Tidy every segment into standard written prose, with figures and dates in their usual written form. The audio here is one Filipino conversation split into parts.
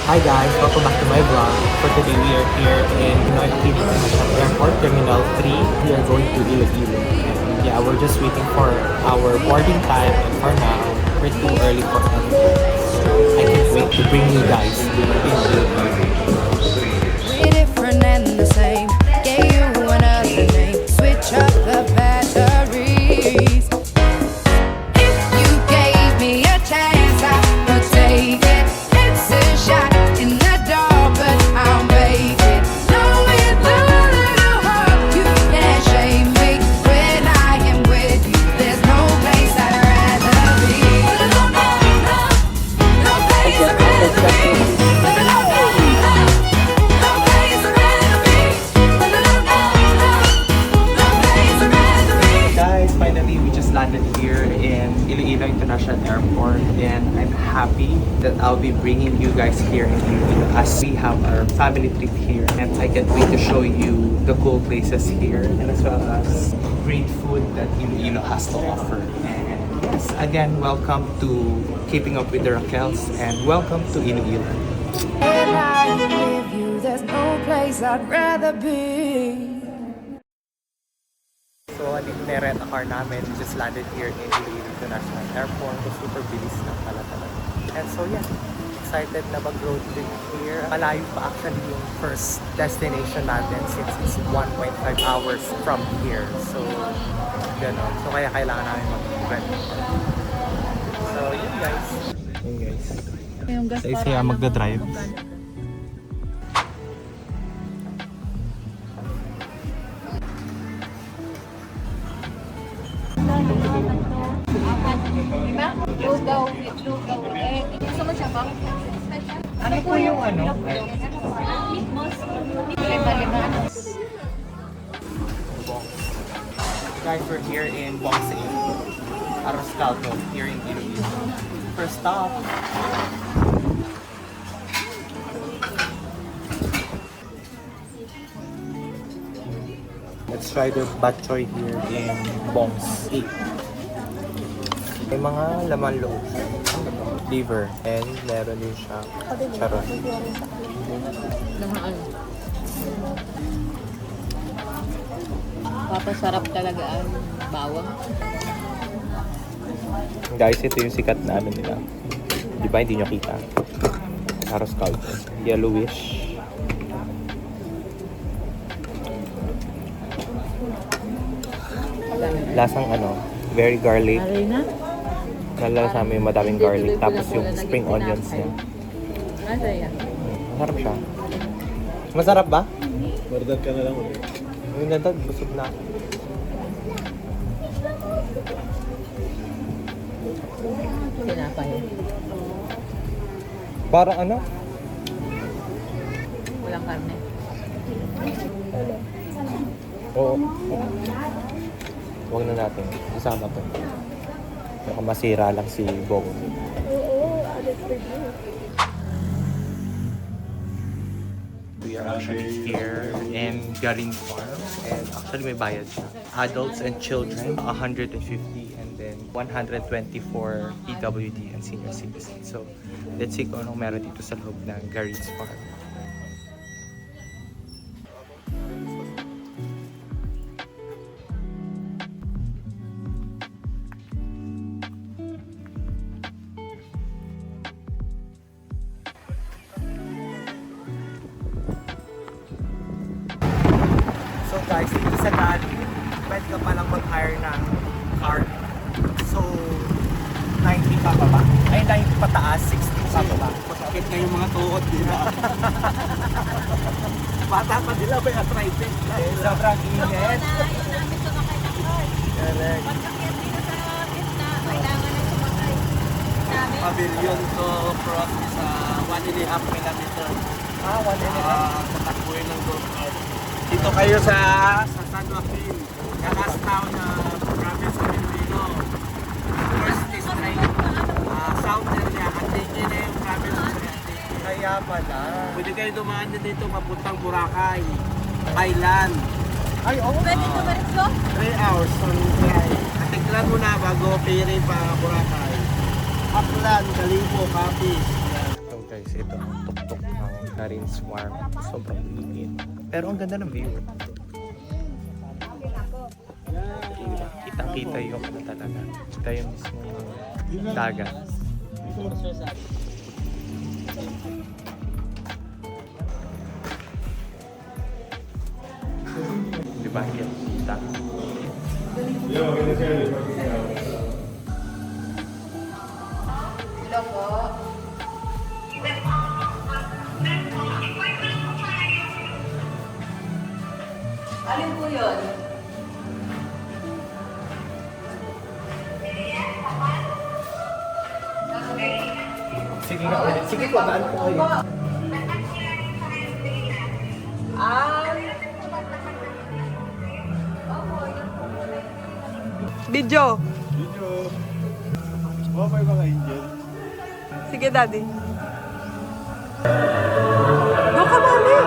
Hi guys, welcome back to my vlog. For today we are here in Pinoy Aquino International Airport, Terminal 3. We are going to Iloilo. And yeah, we're just waiting for our boarding time, and for now, we're too early for us. So I can't wait to bring you guys to Iloilo. We're different and the same. Gave you another name. Switch up the batteries. If you gave me a chance, I would take it. It's a shot in the dark, but I'll make it. Know with a little heart, you can't shame me. When I am with you, there's no place I'd rather be. No, no, no, no place I'd rather be. No, no, no, no. No place I'd rather be. No, no, no, no. No place I'd rather be. Guys, finally we just landed here in Iloilo International Airport, and I'm happy that I'll be bringing you guys here in Iloilo as we have our family trip here, and I can't wait to show you the cool places here and as well as great food that Iloilo has to offer. And yes, again, welcome to Keeping Up with the Raquels, and welcome to Iloilo. When I'm with you, there's no place I'd rather be. So, dito na rent a car namin. We just landed here in Iloilo International Airport. So, super bilis lang pala talaga. And so, yeah, excited na mag-road trip here. Malayo pa actually yung first destination natin since it's 1.5 hours from here. So, gano'n. So, kaya kailangan namin mag-rent a car. So, yun guys. Yun guys. Sa isa magdadrive. Lugaw. Gusto mo siya ba? Ano po yung ano? Lima-lima. Guys, we're here in Bongse, Arroz Caldo, here in Iloilo. First stop. Let's try the bok choy here in Bongse. May mga laman loob siya. Liver. And meron din siya charon. Namaan. Papasarap talaga ang bawang. Guys, ito yung sikat na ano nila. Di ba? Hindi nyo kita. Arroz caldo. Yellowish. Lasang ano, very garlic. Arena? Nalala sa amin yung madaming garlic. Tapos yung spring onions niya. Ano yan? Masarap siya. Masarap ba? Bardag ka na lang ulit. Yung nadag, busog na. Tinapay. Parang ano? Walang karne. Oo. Huwag na natin. Isama to. Baka masira lang si Bong. We are actually here in Garin Farm, and actually may bayad siya. Adults and children, 150, and then 124 PWD and senior citizens. So, let's see kung anong meron dito sa loob ng Garin's Farm. So guys, dito sa Dali, pwede ka palang mag-hire ng car. So, 90 pa ba? Ay, 90 pataas, 60 pa ba? Masakit nga yung mga tuhod, di ba? Bata pa nila, may arthritis. Sobrang init. Correct. Pavilion to cross is 1.5 kilometer. Ah, 1.5. Tatakbuhin ng golf cart. Dito kayo sa San Joaquin, last town na province of Iloilo. First district, south area, Antique na yung province of Antique. Kaya pala. Pwede kayo dumaan din dito papuntang Boracay, Thailand. Ay, oo. Pwede ka ba rin so? 3 hours on drive. Atiglan mo na bago ferry pa Boracay. Aklan, Kalibo, Capiz. So guys, ito ang tuktok Marine Swarm. Sobrang init. Pero ang ganda ng view. Diba? Kita-kita yung ano talaga. Kita yung mismo dagat. Diba? Yan. Kita. Alin po yun? Sige nga ulit. Sige po, daan po kayo. Video. Video. Okay mga angel. Sige, daddy. Doon ka, mami.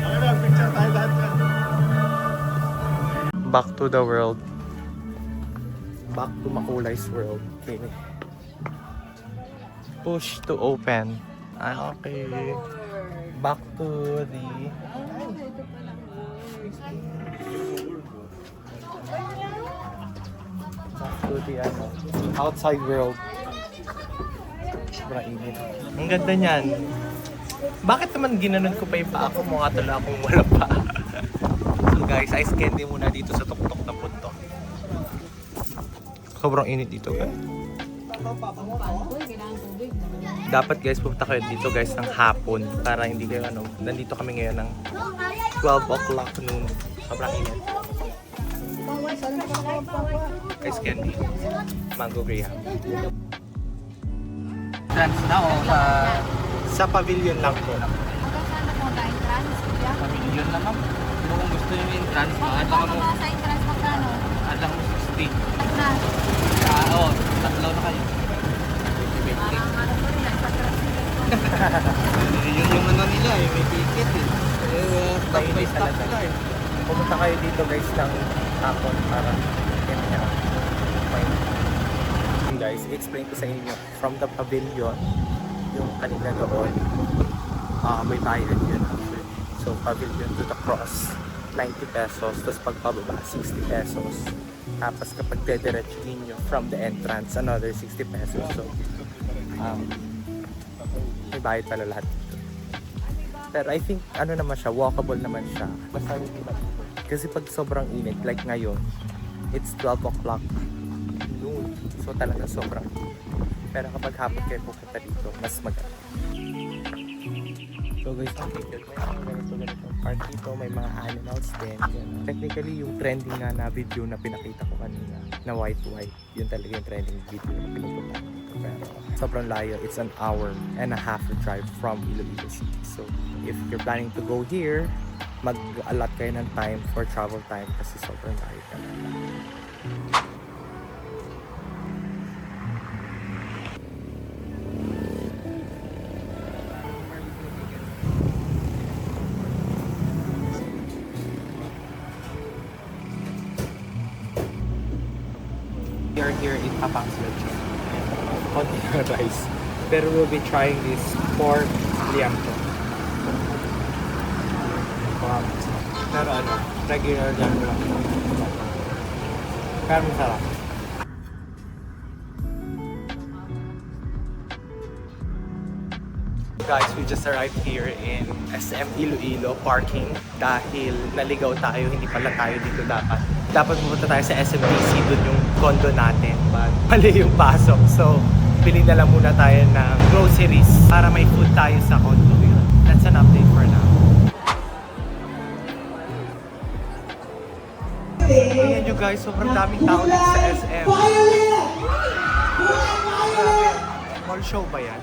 Okay na, picture tayo lahat yan. Back to the world. Back to Makulai's world. Okay. Push to open. Ah, okay. Back to the... Back to the ano, outside world. Sobrang init. Ang ganda niyan. Bakit naman ginanon ko pa yung paa ko? Mukha tala akong wala pa. So guys, ice candy muna dito sa tuktok na punto. Sobrang init dito guys. Dapat guys, pupunta kayo dito guys ng hapon para hindi kayo ano, nandito kami ngayon ng 12 o'clock noon. Sobrang init. Ice candy. Mango Graham. Trans na o Sa pavilion lang po. pamilyon na ma'am. Kung gusto nyo yung trans, adlang mo. Adlang mo 60. Oo, tatlo na kayo. Yun yung ano nila eh, may ticket eh. Stop by stop nila eh. Pumunta kayo dito guys ng hapon para ganyan. Guys, i-explain ko sa inyo from the pavilion yung kanina doon may bayad yun actually. So pavilion to the cross 90 pesos, tapos pagpababa 60 pesos, tapos kapag dediretso ninyo from the entrance another 60 pesos. So may bayad pala lahat dito. Pero I think ano naman siya, walkable naman siya. Basta hindi ba kasi pag sobrang init like ngayon, it's 12 o'clock noon. So talaga sobrang init. Pero kapag hapon kayo pupunta dito, mas maganda. So guys, may ganito part dito, may mga animals din. Yan. Technically, yung trending na video na pinakita ko kanina, na white, yun talaga yung trending video na pinupunta ko dito. Pero sobrang layo, it's an hour and a half drive from Iloilo City. So if you're planning to go here, mag-allot kayo ng time for travel time kasi sobrang layo ka. We are here in Papang's Lechon. Continental rice. Pero we'll be trying this pork liamto. Pero ano, regular lang lang. Pero masarap. Guys, we just arrived here in SM Iloilo parking dahil naligaw tayo, hindi pala tayo dito dapat. Dapat pumunta tayo sa SMBC, doon yung condo natin. But mali yung pasok. So, pili na lang muna tayo ng groceries para may food tayo sa condo. That's an update for now. Ayan nyo guys, sobrang daming tao dito sa SM. Mall show ba yan?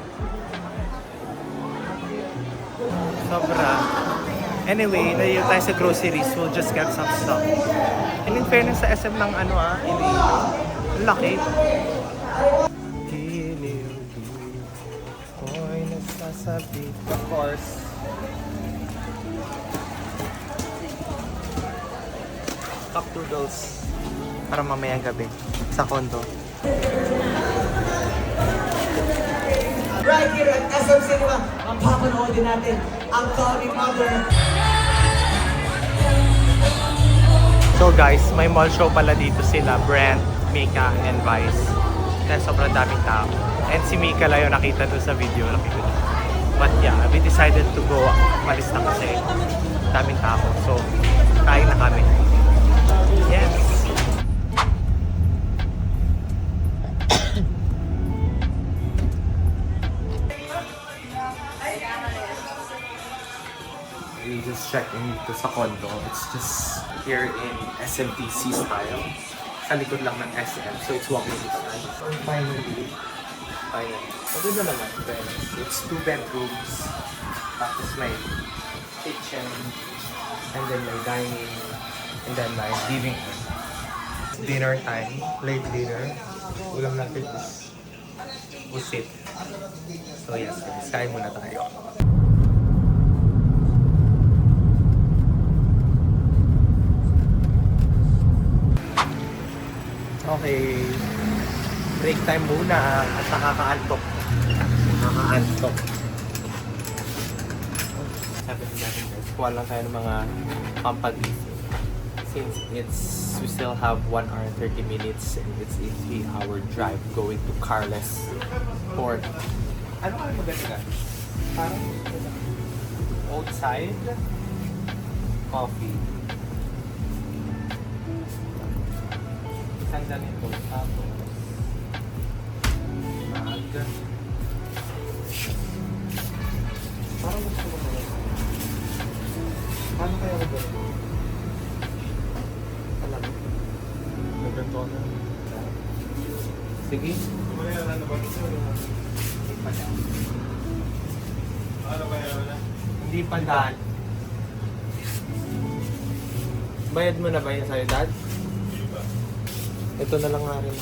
Sobra. Anyway, naiyo tayo sa groceries. We'll just get some stuff. And in fairness sa SM ng ano Iloilo. Laki. Giliw, ako'y nagsasabi. Of course. Cup noodles. para mamayang gabi sa condo. Right here at SM Cinema, mapapanoodin natin ang Calling Mother. So guys, may mall show pala dito sila, Brent, Mika, and Vice. Kaya sobrang daming tao. And si Mika lang yung nakita doon sa video. But yeah, we decided to go. Malis na kasi. Daming tao. So, kain na kami. Yes! We just checked in dito sa condo. It's just here in SMTC style. Sa likod lang ng SM. So it's walking distance. So finally. Maganda naman. It's 2 bedrooms. Tapos may kitchen. And then may dining. And then may living room. It's dinner time. Late dinner. Ulam natin is busit. So yes, kain muna tayo. Okay. Break time muna at nakakaantok. Nakakaantok. 7-11 guys. Kuha lang tayo ng mga pampagising. Since we still have 1 hour and 30 minutes and it's a 3-hour drive going to Carles Port. Ano ka maganda? Parang outside coffee. Isang ganito, tapos parang gusto ko na paano kaya ko ba? Alam mo? Maganda na. Sige. Ano ba? Hindi pa daan. Ano ba yan? Hindi pa daan. Bayad mo na ba yun sa'yo, Dad? Ito na lang nga rin.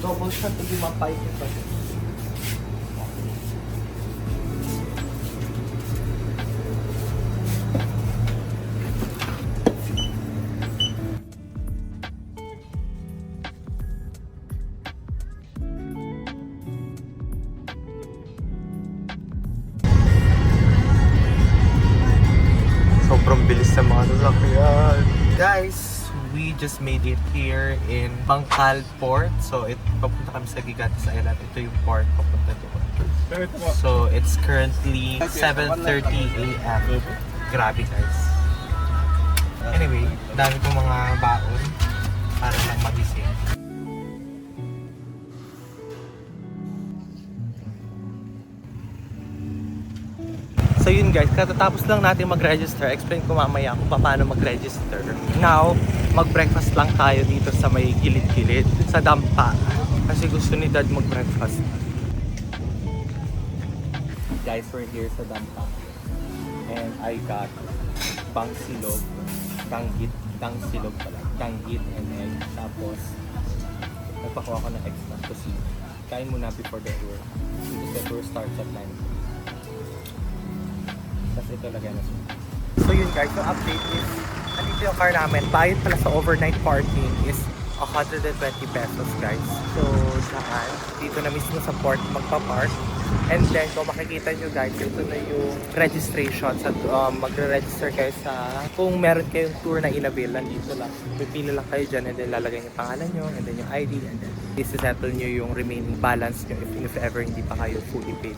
Double shot, hindi mapahit yun pa. Sobrang bilis ng mga sasakyan. Guys, we just made it here in Bangkal Port. So, papunta kami sa Gigantes Island. Ito yung port papunta doon. So, it's currently 7:30 a.m. Grabe guys. Anyway, dami kong mga baon para lang magising. So yun guys, katatapos lang natin mag-register. Explain ko mamaya kung paano mag-register. Now, mag-breakfast lang tayo dito sa may gilid-gilid sa Dampa. Kasi gusto ni Dad mag-breakfast. Guys, we're here sa Dampa. And I got bangsilog, tangsilog pala. Tanggit and egg. Tapos, nagpakuha ko ng extra kasi kain muna before the tour. Because the tour starts at 9. Tapos ito lagyan na siya. So yun guys, yung update is andito yung car namin. Bayad pala sa overnight parking is 120 pesos guys. So saan? Dito na mismo sa port magpa-park. And then kung makikita nyo guys, ito na yung registration. Sa magre-register kayo sa kung meron kayong tour na inabil, nandito lang. Pipila lang kayo dyan and then lalagay yung pangalan nyo and then yung ID and then isi-settle nyo yung remaining balance nyo if ever hindi pa kayo fully paid.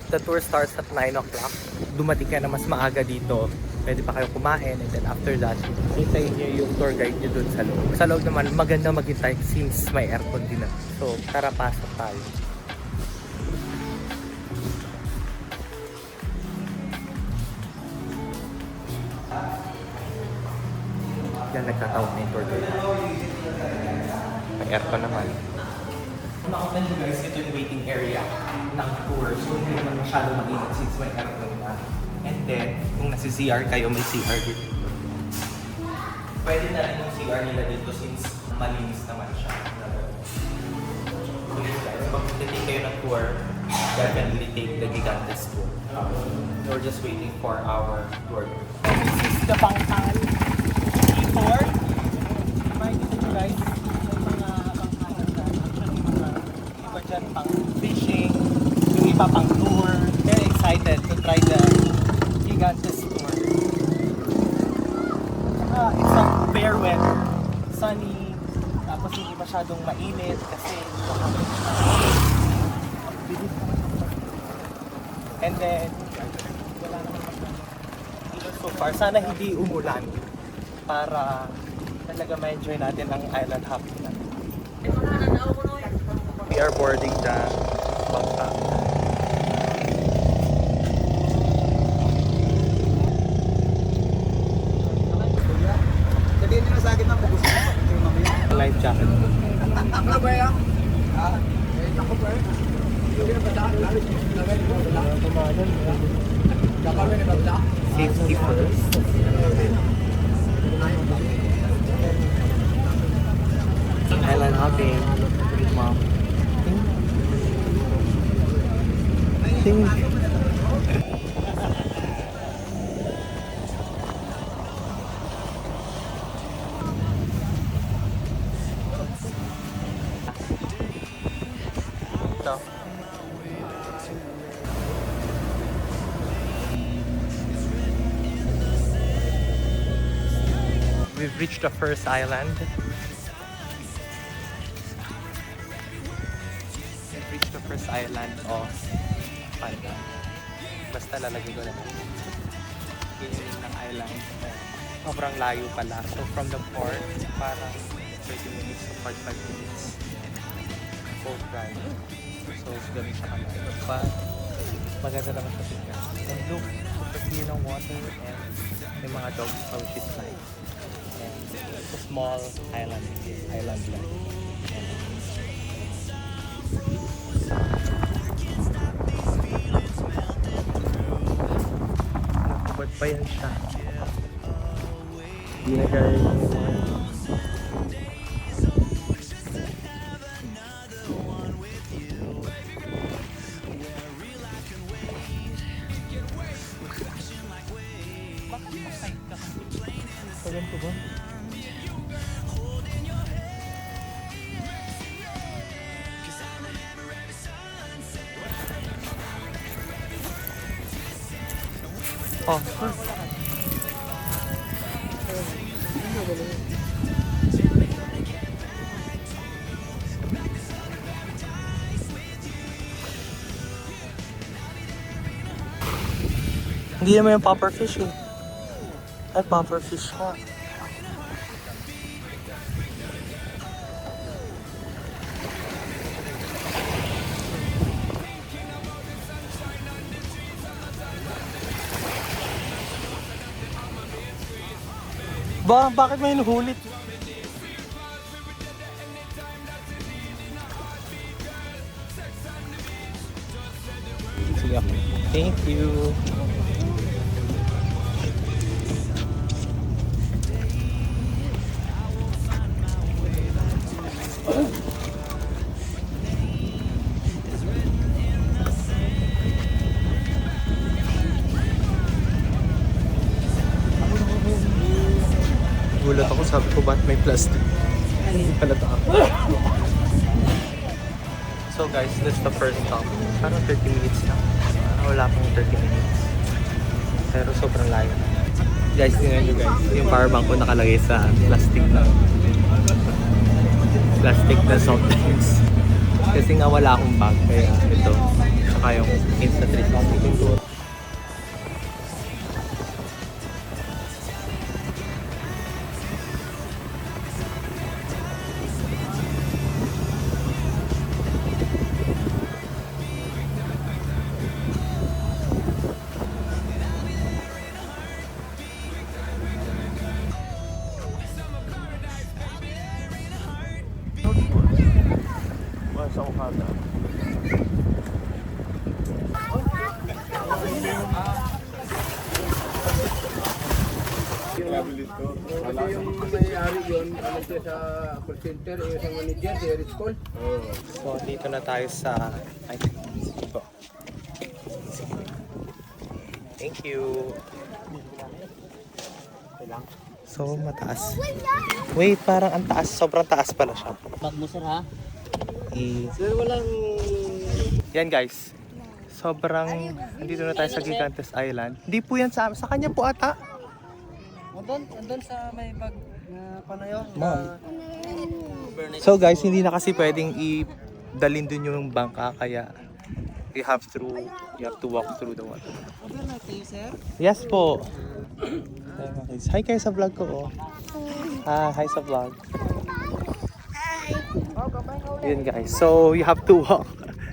The tour starts at 9 o'clock. Dumating ka na mas maaga dito. Pwede pa kayo kumain and then after that, hintayin nyo yung tour guide nyo dun sa loob. Sa loob naman, maganda maghintay since may aircon din na. So, tara pasok tayo. Yan, nagtatawag na yung tour guide. May aircon naman. Kung nakita nyo guys, ito yung waiting area ng tour. So, hindi naman masyado mainit since may aircon na. And then, kung nasa CR kayo, may CR dito. Pwede na rin yung CR nila dito since malinis naman siya. So, yun guys, pag titig kayo ng tour, definitely take the Gigantes tour. We're just waiting for our tour. This is the Bangkal Port. sunny, tapos hindi masyadong mainit kasi and then wala naman even so far, sana hindi umulan para talaga ma-enjoy natin ang island hopping natin. We are boarding the bangka. Sabihin nyo na sa akin na kung gusto mo pa mamaya. Life jacket. Ano ba yan? Ako ba yan? Safety first. Island hopping. Mom. Ting. Ito. We've reached the first island. We've reached the first island of Panda. Basta lalagay ko na. Yun yung ng island. Sobrang layo pala. So from the port, parang 30 minutes to 45 minutes. Boat ride. So ganun siya kalayo. But maganda naman sa tingnan. And look, the clear ng water and may mga dogs pa which is nice. And it's a small island lang. Nakabad pa yan siya. Hindi na guys. Ganito ba? Oh, hindi naman yung popper fish eh. Ay, popper fish nga. Bakit may hinuhulit? Sige ako. Thank you. Gulat ako, sabi ko ba't may plastic? Hindi pala ito ako. So guys, that's the first stop. Parang 30 minutes lang. Wala pang 30 minutes. Pero sobrang layo. Guys, tingnan nyo guys. Yung power bank ko nakalagay sa plastic na soft drinks. Kasi nga wala akong bag. Kaya ito. Tsaka yung instant refill. Sa Okada. Kasi yung may-ari yun, ano siya sa call center, isang manager, si Eric Cole. So, dito na tayo sa... Ay, ito. Thank you. So, mataas. Wait, parang ang taas. Sobrang taas pala siya. Bag mo sir ha? Sir, walang... Yan guys. Sobrang... Dito na tayo sa Gigantes Island. Hindi po yan sa kanya po ata. Andun sa may bag na Mom. So guys, hindi na kasi pwedeng i-dalin dun yung bangka, kaya you have to walk through the water. Yes po. Hi kayo sa vlog ko. Hi sa vlog. Yun guys. So you have to walk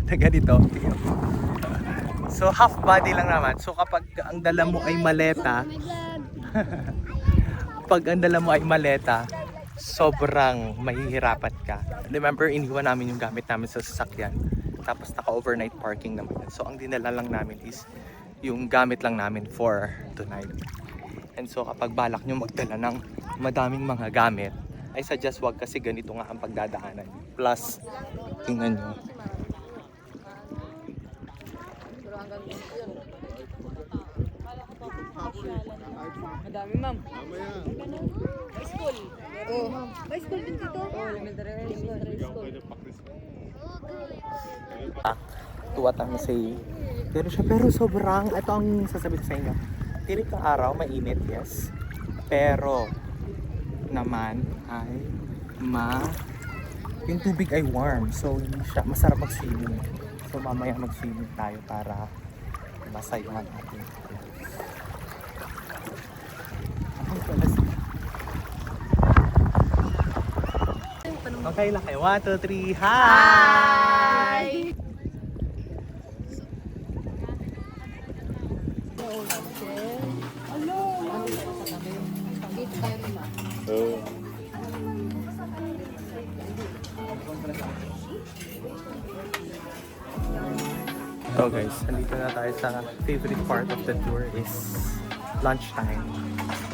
na ganito. So half body lang naman. So kapag ang dala mo ay maleta, pag ang dala mo ay maleta, sobrang mahihirapan ka. Remember, iniwan namin yung gamit namin sa sasakyan. Tapos naka-overnight parking naman. So ang dinala lang namin is yung gamit lang namin for tonight. And so kapag balak nyo magdala ng madaming mga gamit, I suggest wag kasi ganito nga ang pagdadaanan. Plus, tingnan nyo. Madami, ma'am. High school. Oh. High school din dito. Oh, elementary school. To what I'm saying. Pero sobrang, ito ang sasabihin ko sa inyo. Tirik ng araw, mainit, yes. Pero, naman ay yung tubig ay warm. So, hindi siya, masarap mag-swimming. So, mamaya mag-swimming tayo para masayahan natin. Okay lang kayo. 1, 2, 3, hi! So guys, nandito na tayo sa favorite part of the tour is lunchtime.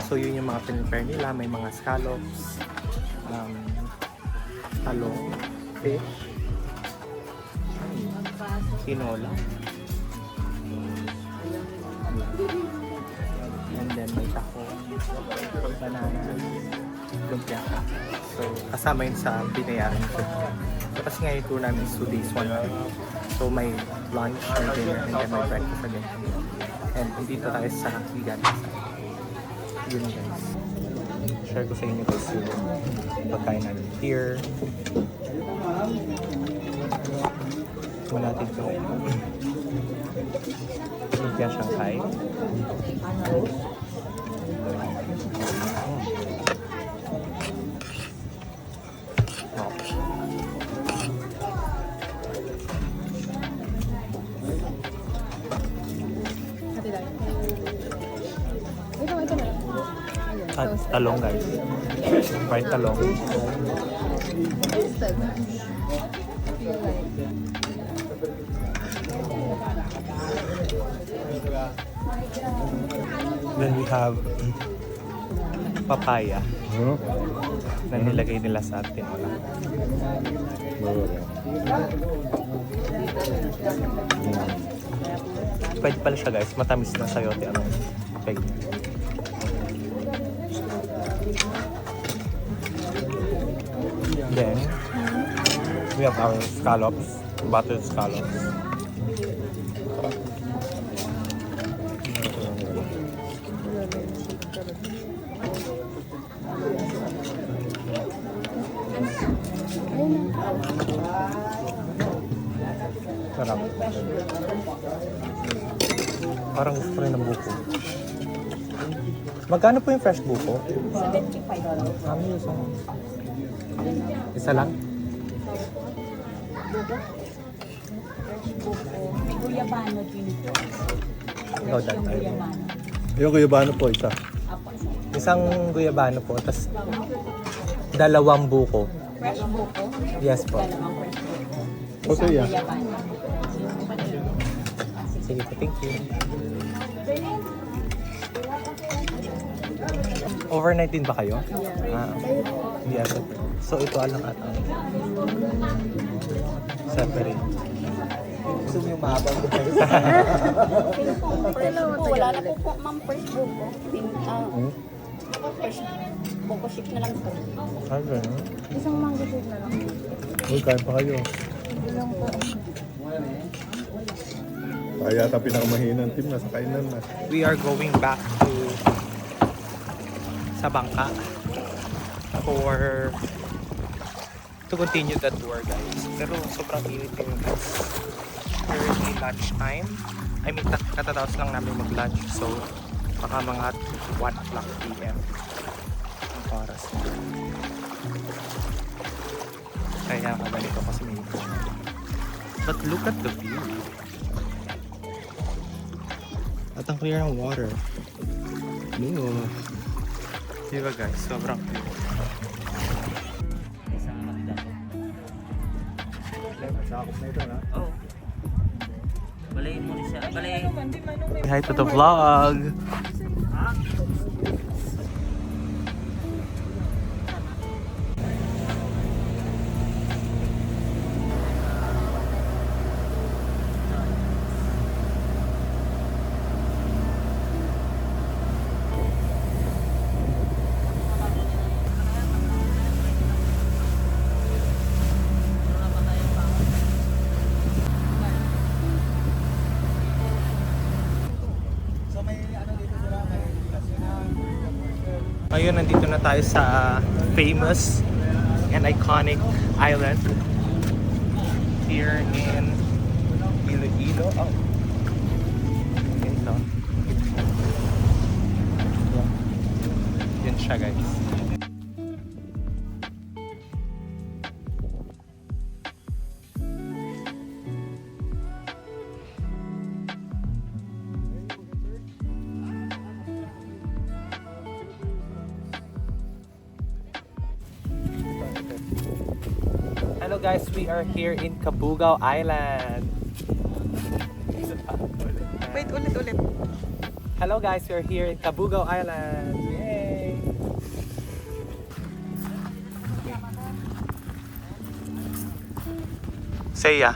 So yun yung mga pinipare nila, may mga scallops, talong, fish, tinola, and then may taco, banana, lumpia. So kasama yun sa binayaran ko. So kasi nga yung tour namin is 2 days, 1 night. So may lunch, may dinner, and then may breakfast again. And dito tayo sa Higanas. Yun guys. Share ko sa inyo guys yung pagkain namin here. Wala natin ito. Lumpia Shanghai. Talong guys. Fried talong. Then we have papaya na nilagay nila sa atin. Pwede pala siya guys. Matamis na sayote. Okay. Then, we have our scallops, buttered scallops. Sarap. Parang gusto ko rin ng buko. Magkano po yung fresh buko? $75. Ano yung isang? Isa lang? May guyabano din po. Ikaw dahil tayo. Yung guyabano po, isa. Isang guyabano po, tapos 2 buko. Fresh buko. Yes po. Dalawang fresh buko. Okay, yeah. Guyabano. Sige po, thank you. Overnight din ba kayo? Yes. So ito alang atang separate. Gusto mo yung mahabang buhay? Wala na po po, ma'am, fresh buko. Fresh buko ship na lang po. Okay. Isang mango ship na lang. Uy, kain pa kayo. Kaya yata pinakamahinang team na sa kainan na. We are going back to sa bangka. for to continue the tour, guys. Pero sobrang init yung guys. Currently lunchtime. I mean, katatapos lang namin mag-lunch. So, baka mga 1 o'clock p.m. ang oras na. Kaya ka ganito kasi may init. But look at the view. At ang clear ng water. No. Diba guys? Sobrang clear. Sakop na ito, ha? Oo. Balayin mo rin siya. Balayin. Hi to the vlog! Ngayon, nandito na tayo sa famous and iconic island here in Iloilo. Oh. Ito. Yan siya, guys. Hello guys, we are here in Cabugao Island. Wait, ulit. Hello guys, we are here in Cabugao Island. Yay! Say ya.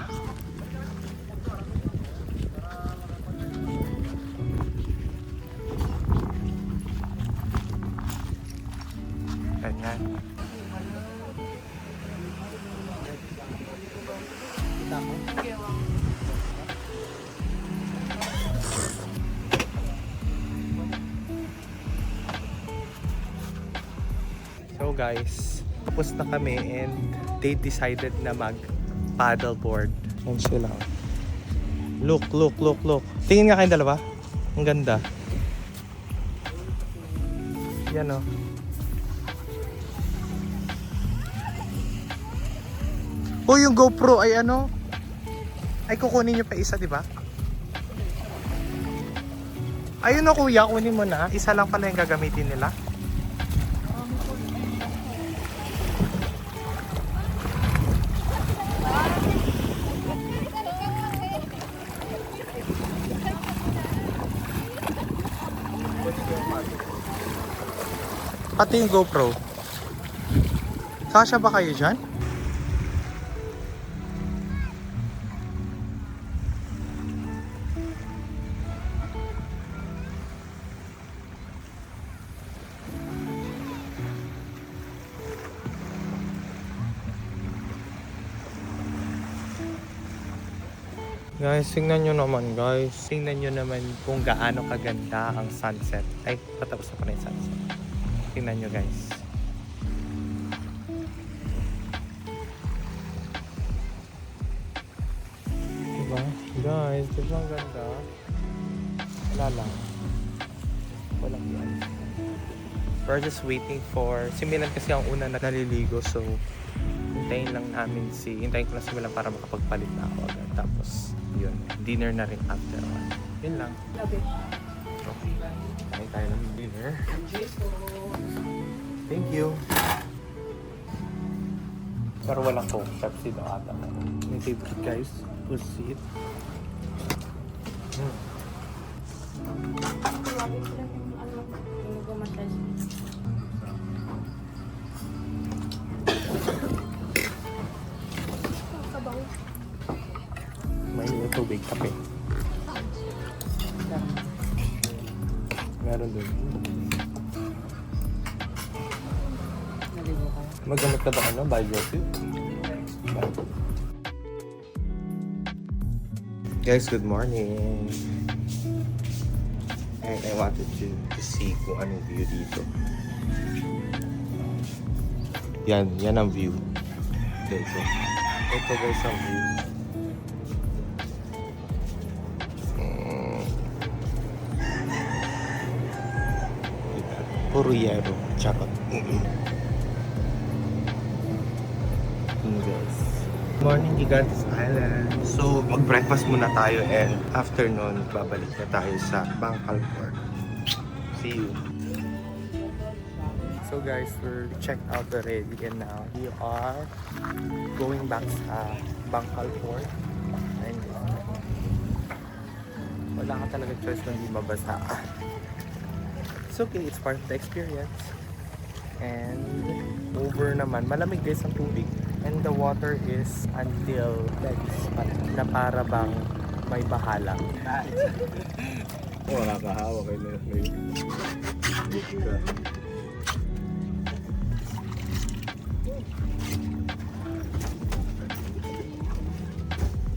Ganyan. So guys, tapos na kami and they decided na mag paddleboard. Yan sila. Look. Tingin nga kayong dalawa. Ang ganda. Yan o. Oh, yung GoPro ay ano? Ay kukunin nyo pa isa, di ba? Ayun o kuya, kunin mo na. Isa lang pala yung gagamitin nila. Pati yung GoPro. Kasya ba kayo dyan? Guys, tingnan nyo naman guys. Tingnan nyo naman kung gaano kaganda ang sunset. Ay, patapos na pala yung sunset. Tingnan nyo guys. Diba? Guys, diba ang ganda? Wala lang. Walang yan. We're just waiting for... Si Milan kasi ang una na naliligo, so hintayin ko lang si Milan para makapagpalit na ako agad. Tapos, yun. Dinner na rin after one. Yun lang. Okay. Kain tayo ng dinner. Thank you. Pero walang Coke. Pepsi daw ata. My favorite guys. Pusit. May tubig, kape. Meron dun. Magamit ka ba biosuit? Guys, good morning. And I wanted to see kung anong view dito. Yan ang view. Dito. Ito guys ang view. Puro yero. Charot. Guys. Morning, Gigantes Island. So, mag-breakfast muna tayo and afternoon, babalik na tayo sa Bangkal Port. See you. So guys, we're checked out already and now we are going back sa Bangkal Port. And wala ka talaga choice na hindi mabasa. It's okay, it's part of the experience. And over naman, malamig guys ang tubig. And the water is until legs na para bang may bahala. Wala ka hawak kay Leslie.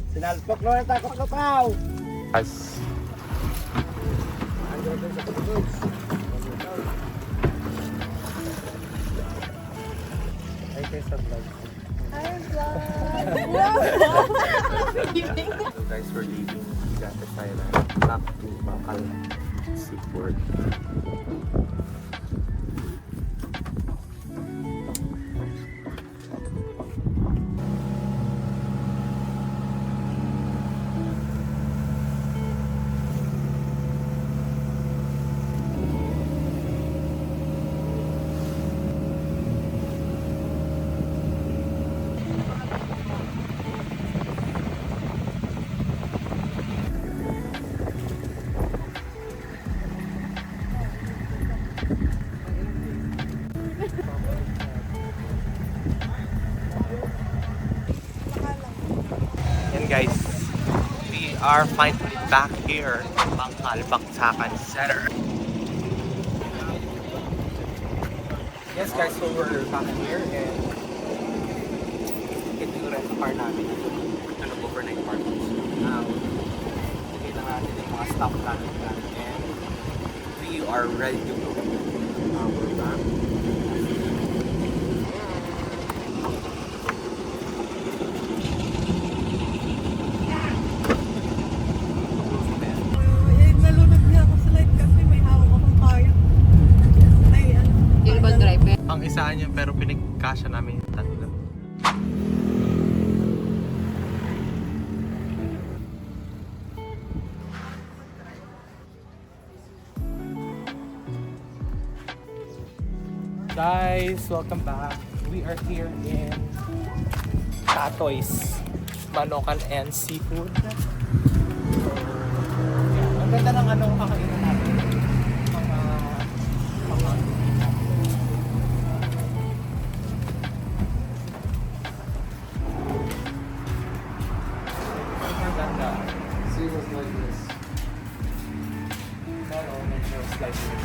Sinalpok na takot ka pa. As ay kayo sa vlog. So guys, we're leaving Gigantes Island back to Bangkal Seaport. And guys, we are finally back here in Bangkal Baksakan Center. Yes guys, so we're back here and ito yung rent car namin. Ito na overnight parking. Hindi na natin yung mga stuff namin and we are ready to go. We're back. Nalunod niya ako sa light kasi may hawak akong kaya. Ay, ano? Yung bag driver. Ang isa niya pero pinagkasya namin yung tatlo. Guys, welcome back. We are here in Tatoy's Manokan and Seafood. Yeah, ang ganda ng anong kakainan natin. Mga ang ganda. See what's like this. Pero medyo slightly.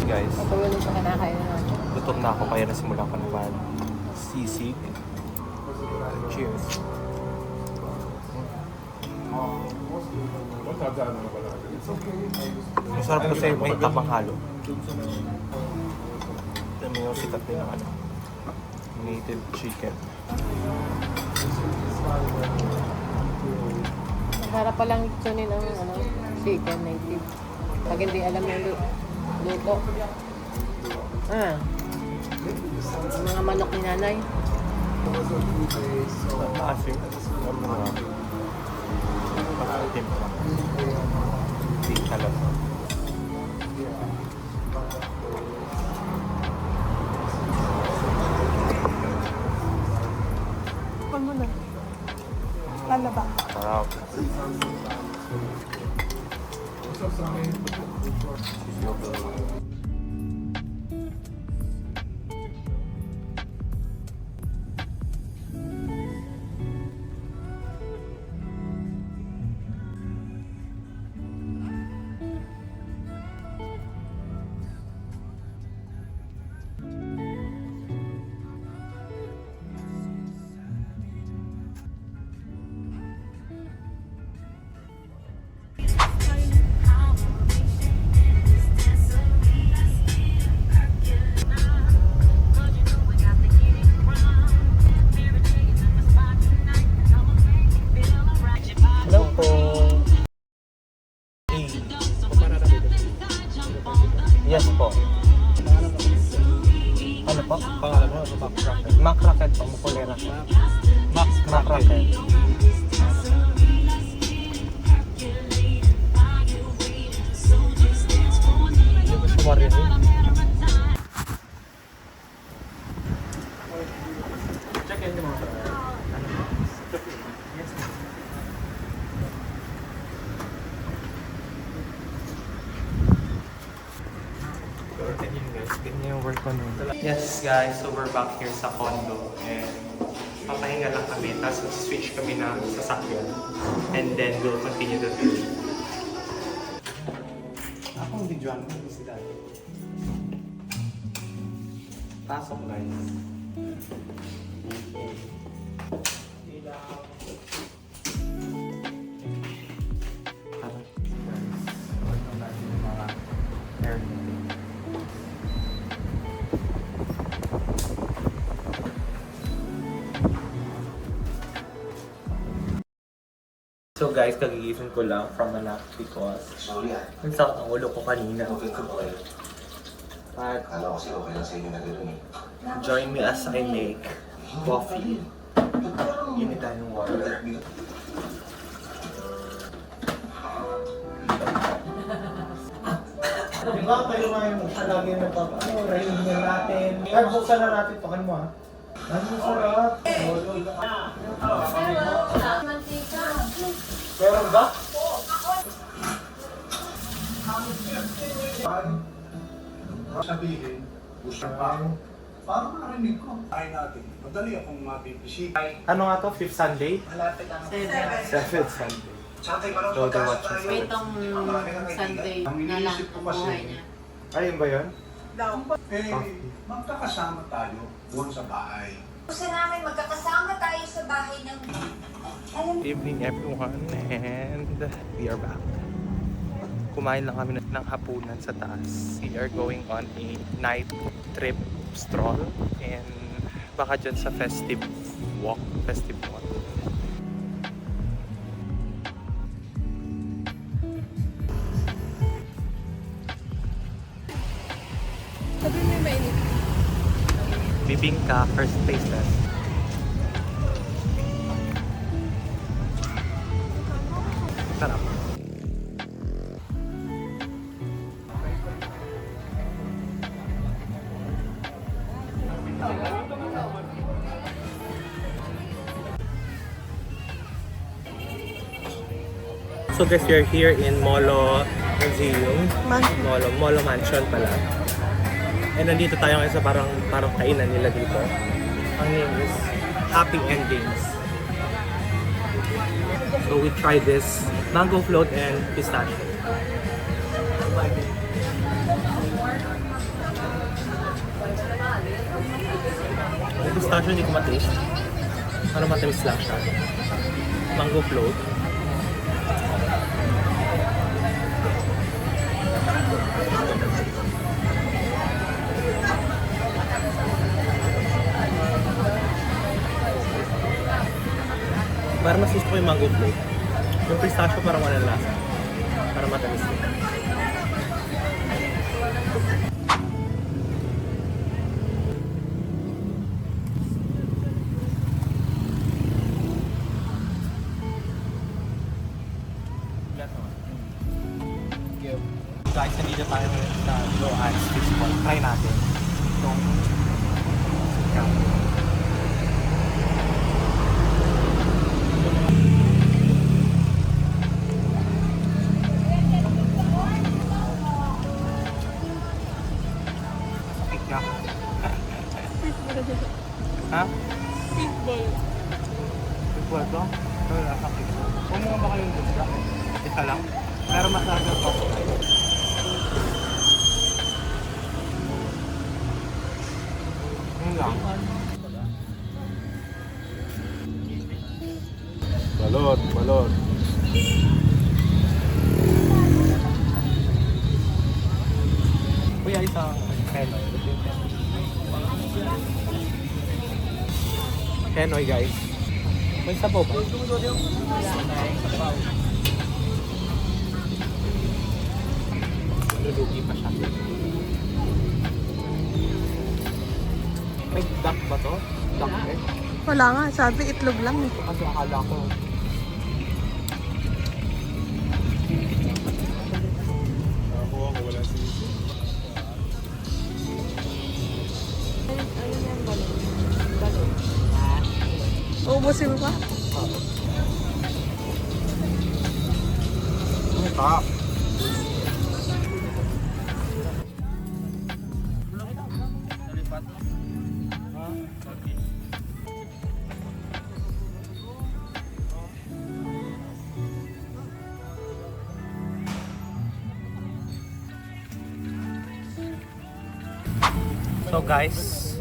Guys, Matulog sa kinakain na. gutom na ako kaya nasimulan ko naman sisig. Cheers. Masarap kasi may tapang halo. Ito mo yung sikat din ng ano, native chicken. Harap pa lang itunin ang ano, chicken native. Pag hindi alam yung luto. Yung mga manok ni nanay. Maasim. Maasim pa. Hindi talaga. Pag mo na. Lalaba. Sarap. Yes po. Ano po? Pangalan mo? Mac Racket po. Mukulera po. Mac Racket. Hindi ko siya marinig. Check in mo. Yes. Ganyan yung work ko nun. Yes guys, so we're back here sa condo and papahinga lang kami tapos switch kami ng sasakyan and then we'll continue the video. Ako ang videoan mo, hindi sila. Pasok guys. So guys, kagigising ko lang from a nap because ang sakit ng ulo ko kanina. At join me as I make coffee. Initan yung water. Diba kayo nga yung lagi na rain na natin. Kaya buksan na natin, pakan mo ha. Ano sarap? Meron ba? Sabihin, usap pa ako. Parang narinig ko. Ay natin, madali akong mabibisita. Ano nga to? 5th Sunday? 7th Sunday. So, the watch is Itong Sunday na lang ang buhay niya. ayun ba yun? Magkakasama tayo doon sa bahay. Gusto namin magkakasama tayo sa bahay ng... Evening everyone and we are back. Kumain lang kami ng hapunan sa taas. We are going on a night trip stroll and baka dyan sa festive walk. Sabi mo yung mainit. Bibingka, first tasteless. Sarap. So guys, we're here in Molo Museum. Molo Mansion pala. And nandito tayo ngayon sa parang kainan nila dito. Ang name is Happy Endings. So we tried this mango float and pistachio. Yung pistachio hindi ko mataste. Ano matamis lang siya. Mango float. Parang mas gusto ko yung mango float. Yung pistachio parang walang lasa. Parang matamis din. Guys, nandito tayo ngayon sa Joanne's Fish Ball. Try natin itong sikaw. Ha? Fishball. Fishball to? Wala sa fishball. Kung mga ba kayong gusto? Isa lang. Pero masarap yung top. Yun lang. Balot. Kuya, isang Penoy. Penoy, guys. May sabaw ba? Lulugi pa siya. Wala nga, sabi itlog lang eh. Kasi akala ko. Uubusin mo pa? Ah. So guys,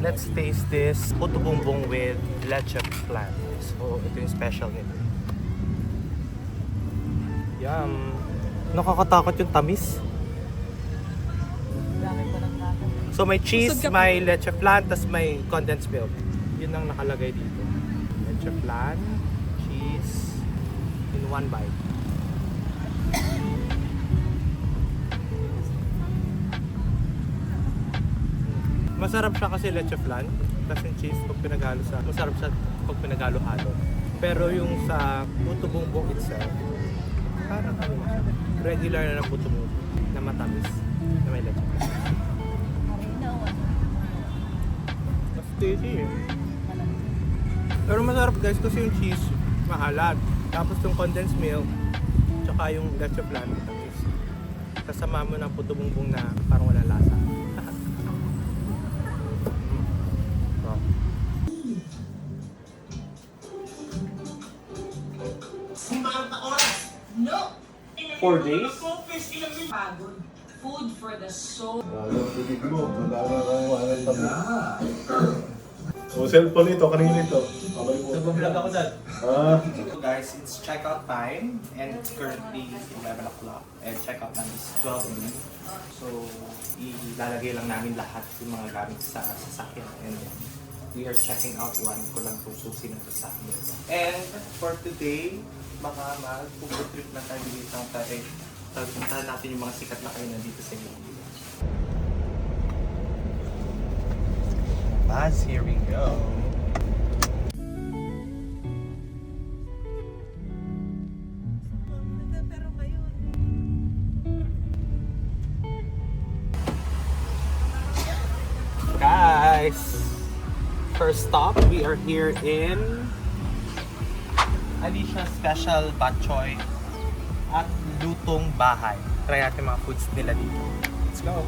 let's taste this puto bumbong with leche flan. So ito yung special nito. Yum! Nakakatakot yung tamis. So may cheese, may leche flan, tas may condensed milk. Yun ang nakalagay dito. Leche flan, cheese, in one bite. Masarap siya kasi leche flan, tapos yung cheese pag pinaghalo sa, masarap siya pag pinaghalo-halo. Pero yung sa puto bumbong itself, parang ano, regular na puto bumbong na matamis, na may leche flan. Mas tasty eh. Pero masarap guys kasi yung cheese mahalat. Tapos yung condensed milk, tsaka yung leche flan matamis. Kasama mo ng puto bumbong na parang walang lasa. No! 4 days? Food for the soul. O, cellphone ito, kanina ito. Nag-vlog ako dad. Ah. So guys, it's checkout time and it's currently 11 o'clock and checkout time is 12 noon. So, ilalagay lang namin lahat yung mga gamit sa sasakyan and we are checking out one ko lang kung susi na sa amin. And for today, baka mag-food trip na tayo dito tayo. Puntahan natin yung mga sikat na kayo na dito sa inyo. Buzz, here we go. Guys, first stop, we are here in Alicia Special Bok Choy at Lutong Bahay. Try natin mga foods nila dito. Let's go!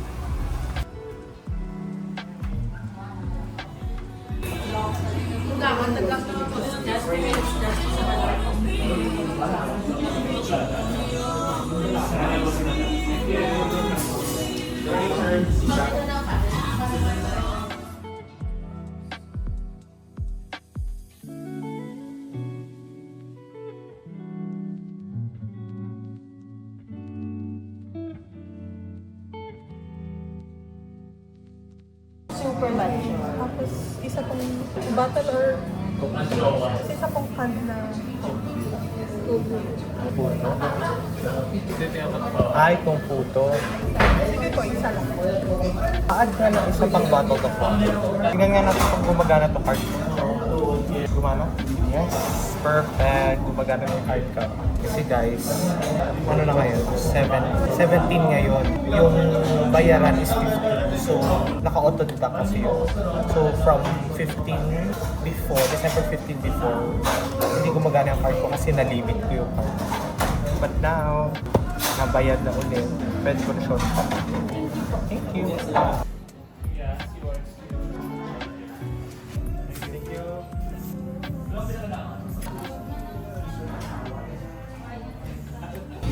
Super bad siya. Tapos isa pong bottle or isa pong can na tubo. Ay, kung puto. Sige po, isa lang. Add ka ng isa pang bottle of water. Tingnan nga natin kung gumagana to card. Gumana? Yes. Perfect. Gumagana yung card ka. Kasi guys, ano na ngayon? 17 ngayon. Yung bayaran is 15. So, naka-auto deduct kasi yun. So, from 15 before, December 15 before, hindi gumagana yung card ko kasi na-limit ko yung card. But now, nabayad na ulit. Pwede ko na shortcut. Thank you. Thank you.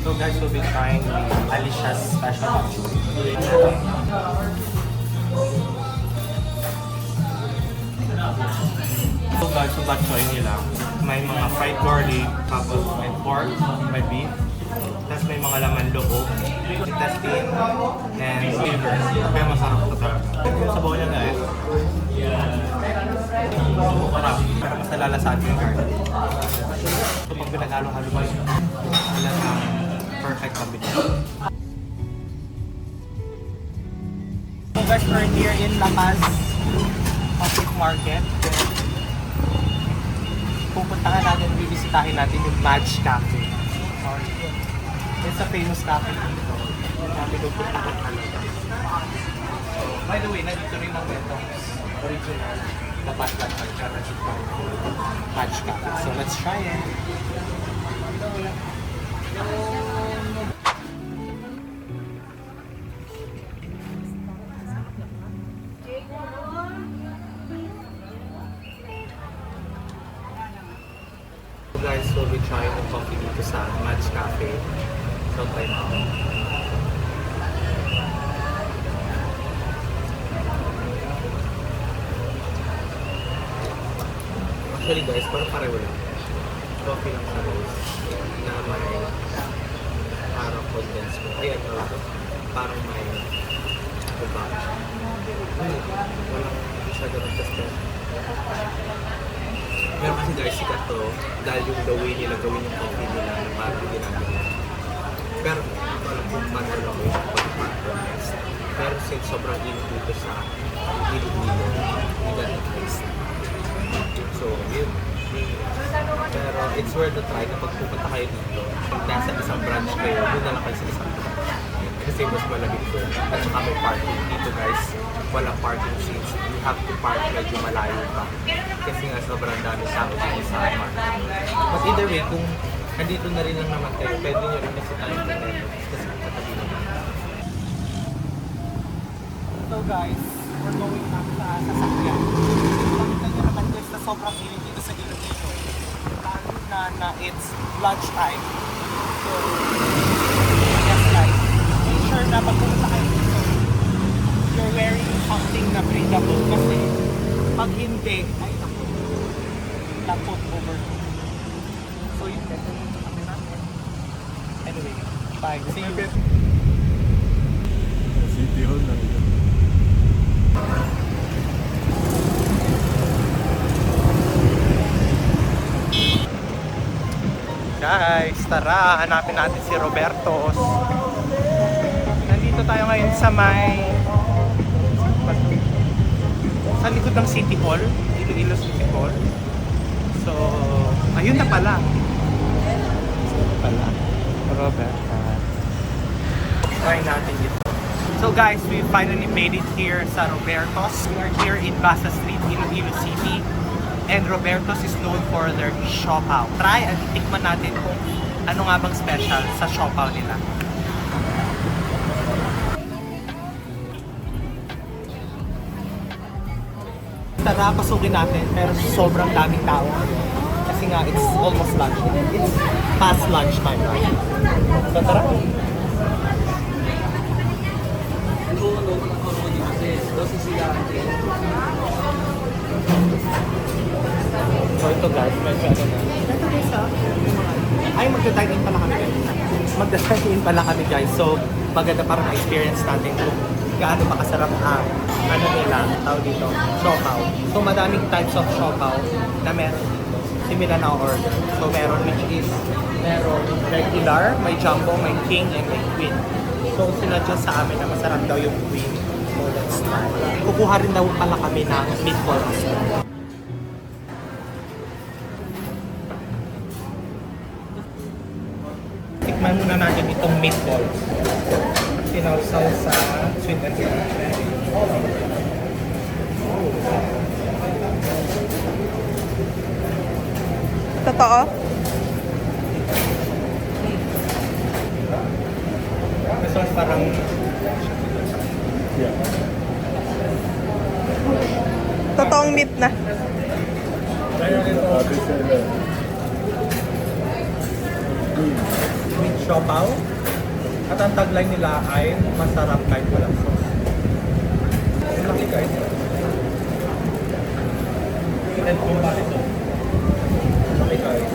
So guys, we'll be trying the Alicia's special bok choy. So guys, yung bok choy nila, may mga fried garlic, tapos may pork, may beef, tapos may mga laman loob, intestine, and liver. Kaya masarap ito talaga. Yung sabaw niya guys, masarap. Pero mas nalalasaan ko yung garlic. So pag pinaghalo-halo mo yun, talagang perfect combination. So guys, we're here in La Paz Public Market. pupuntahan natin, bibisitahin natin yung Madge Cafe. Sorry. It's a famous cafe dito. Yung namin pupuntahan talaga. By the way, nandito rin ang Betong's original na Batman Madge Cafe. So let's try it. Guys, so we try the coffee dito sa Madge Cafe. So try now. Actually guys, parang pareho lang. Coffee lang sa rose na may parang condensed milk. Ayan, parang may diba? Walang masyado nagka-step. Pero kasi guys, sikat to dahil yung the way nila gawin yung coffee nila na parang ginagawa. Pero alam kung paano lang yung pag-condense. Pero since sobrang init dito sa Iloilo, you got the taste. So, yun. Pero it's worth the try kapag pupunta kayo dito. Kung nasa isang branch kayo, doon na lang kayo sa isang branch. Kasi mas malamig doon. At saka may parking dito guys. Walang parking seats. You have to park medyo malayo pa. Kasi nga sobrang dami tao dito sa market. But either way, kung nandito na rin lang naman kayo, pwede nyo rin kasi tayo dito. Kasi katabi naman. So guys, we're going up sa sasakyan. Pakita nyo naman guys na sobrang init dito sa Iloilo. Lalo na it's lunchtime. So, yes guys, make sure na pag pumunta kayo dito, you're wearing something na breathable kasi pag hindi, ay naku, lapot over. So yun, better yung kami natin. Anyway, bye. See you. City Hall na ito. Guys, tara, hanapin natin si Roberto's. Nandito tayo ngayon sa sa likod ng City Hall, Iloilo City Hall. So, ayun na pala. Roberto's. Try natin ito. So guys, we finally made it here sa Roberto's. We are here in Basa Street, Iloilo City. And Roberto's is known for their siopaw. Try at tikman natin kung ano nga bang special sa siopaw nila. Tara, pasukin natin. Pero sobrang daming tao ngayon. Kasi nga, it's almost lunch. It's past lunch time, right? So tara. So ito guys, medyo ano na. Ito guys ay magda-dine-in pala kami guys. Magda-dine-in pala kami guys. So maganda para ma-experience natin kung gaano ba kasarap ang ano nila, tawag dito, siopaw. So madaming types of siopaw na meron dito. Similar na order. So meron which is, meron regular, may jumbo, may king, and may queen. So sinadjust sa amin na masarap daw yung queen. So let's try. Kukuha rin daw pala kami ng meatballs. Tikman muna natin itong meatballs. Sinawsaw sa sweet and sour. Totoo? This one's parang... Totoong meat na. Meat siopaw. At ang tagline nila ay masarap kahit walang sauce. Ang laki guys. And kung bakit ito? Laki guys.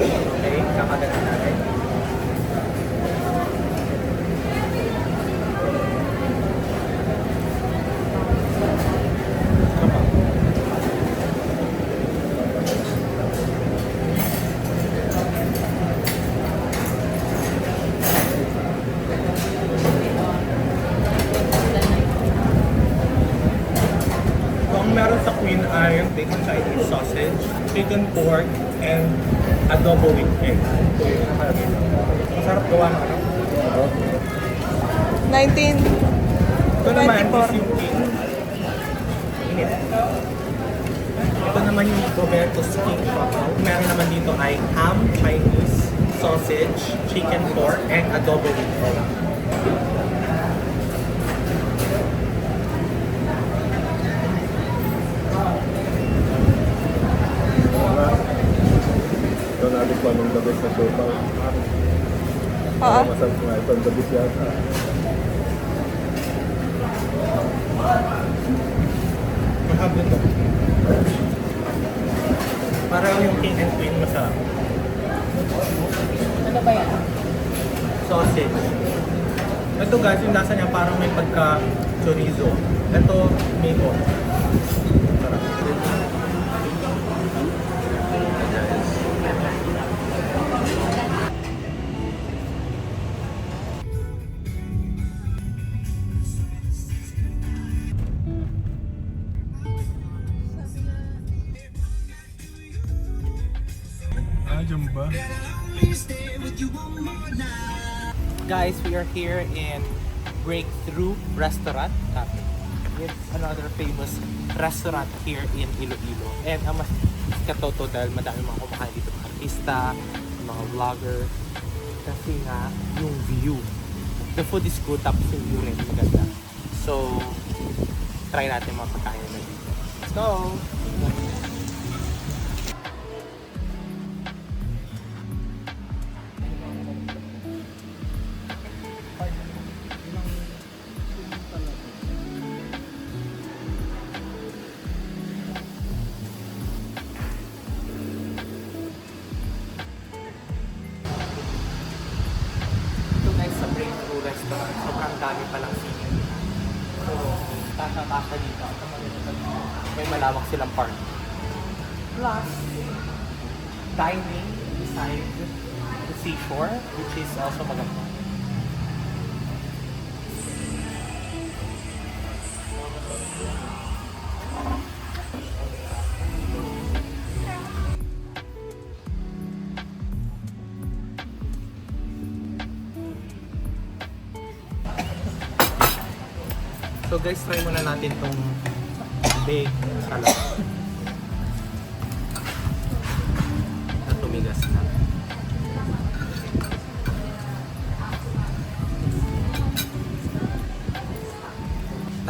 Okay, kakagat natin. yung bacon Chinese sausage, chicken pork, and adobo with egg. So yun ang nakalagay doon. Masarap gawa ng ano? 19. Ito naman 24. is yung king. Init. Ito naman yung Roberto's King Choco. Meron naman dito ay ham, Chinese, sausage, chicken pork, and adobo with egg. Ito natin pa nung the best na sopa. Oo. Masarap nga ito ang the best yata. Mahab ito. Parang yung king and queen masarap. Ano ba yan? Sausage. Ito guys, yung lasa niya parang may pagka chorizo. Ito, bacon. Sarap. Diyan ba? Guys, we are here in Breakthrough Restaurant Cafe. It's another famous restaurant here in Iloilo. And ang mas katoto dahil madami mga kumakain dito mga artista, mga vlogger. Kasi nga, yung view. The food is good, tapos yung view rin maganda. So, try natin mga pagkain na dito. Let's go! Sa Breakthrough Restaurant, sobrang dami palang seating. So, tataka dito. May malawak silang park. Plus, dining beside the seashore, which is also maganda. So guys, try muna natin tong big salad. Na tumigas na.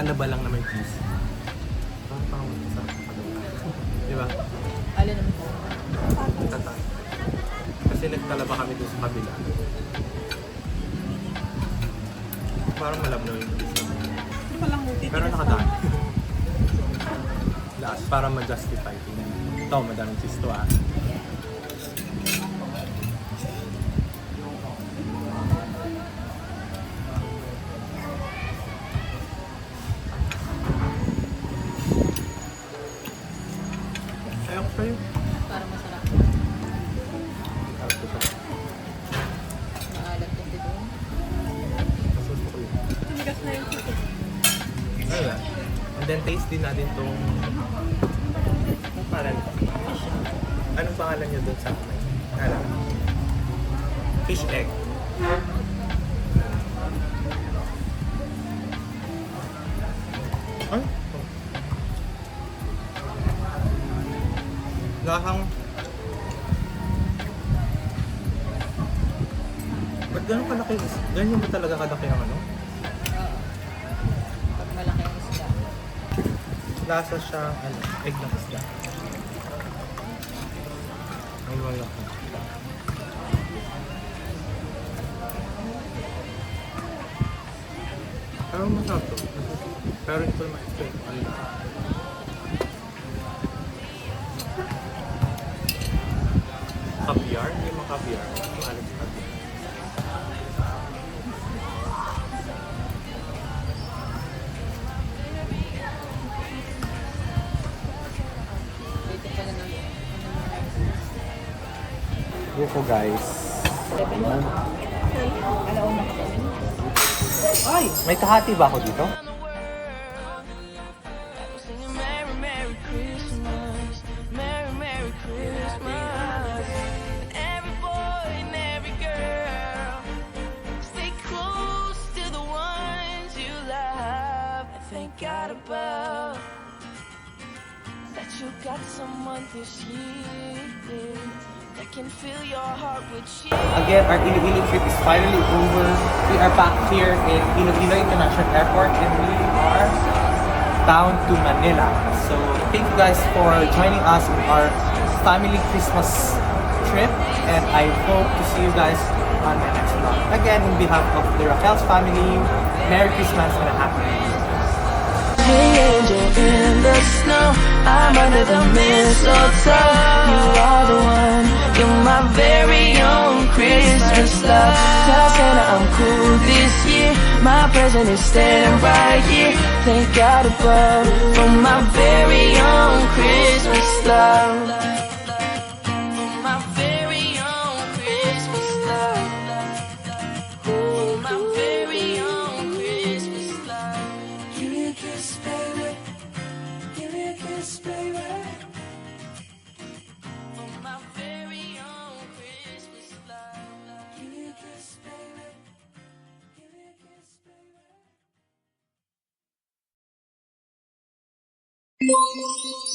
Talaba lang naman cheese. Parang masarap na talaba. Diba? Alin naman po? Tata. Kasi nagtalaba kami doon sa kabila. Parang malabnaw yung cheese. Pero nakadaan. Last, para ma-justify. Ito, madaming cheese to ah. Ayaw ko sa'yo. Para masarap. Ayaw ko sa'yo. Maalat kasi doon. Gusto ko yun. Tumigas na yung puto. Ayun. And then taste din natin itong... Anong pangalan ito? Anong pangalan niyo doon sa amin? Alam. Fish egg. Ay? Lasang... Ba't ganun kalaki? Ganyan ba talaga kalaki ang ano? Oo. Pag malaki ang isda. Lasa siya, ano, egg ng isda. Ang malaki. Pero masarap to. Pero hindi ko naman explain kung ano. Caviar? Hindi mo caviar. Ang alam sa caviar. Dito pa na lang. Buko guys. Alauna ka pa. Ay! May kahati ba ako dito? Thank God above that you got someone this year that can fill your heart with cheer. Again, our Iloilo trip is finally over. We are back here in Iloilo International Airport and we are down to Manila. So thank you guys for joining us in our family Christmas trip and I hope to see you guys on my next vlog. Again, on behalf of the Raquel's family, Merry Christmas and a Happy New Year. Hey angel in the snow, I'm under the mistletoe. You are the one, you're my very own Christmas love. Tell Santa I'm cool this year, my present is standing right here. Thank God above for my very own Christmas love. For my very own Christmas love. For my very own Christmas love. Give me a kiss, baby. Give me a kiss, baby. For my very own Christmas love. Give me a kiss, baby. Give me a kiss, baby.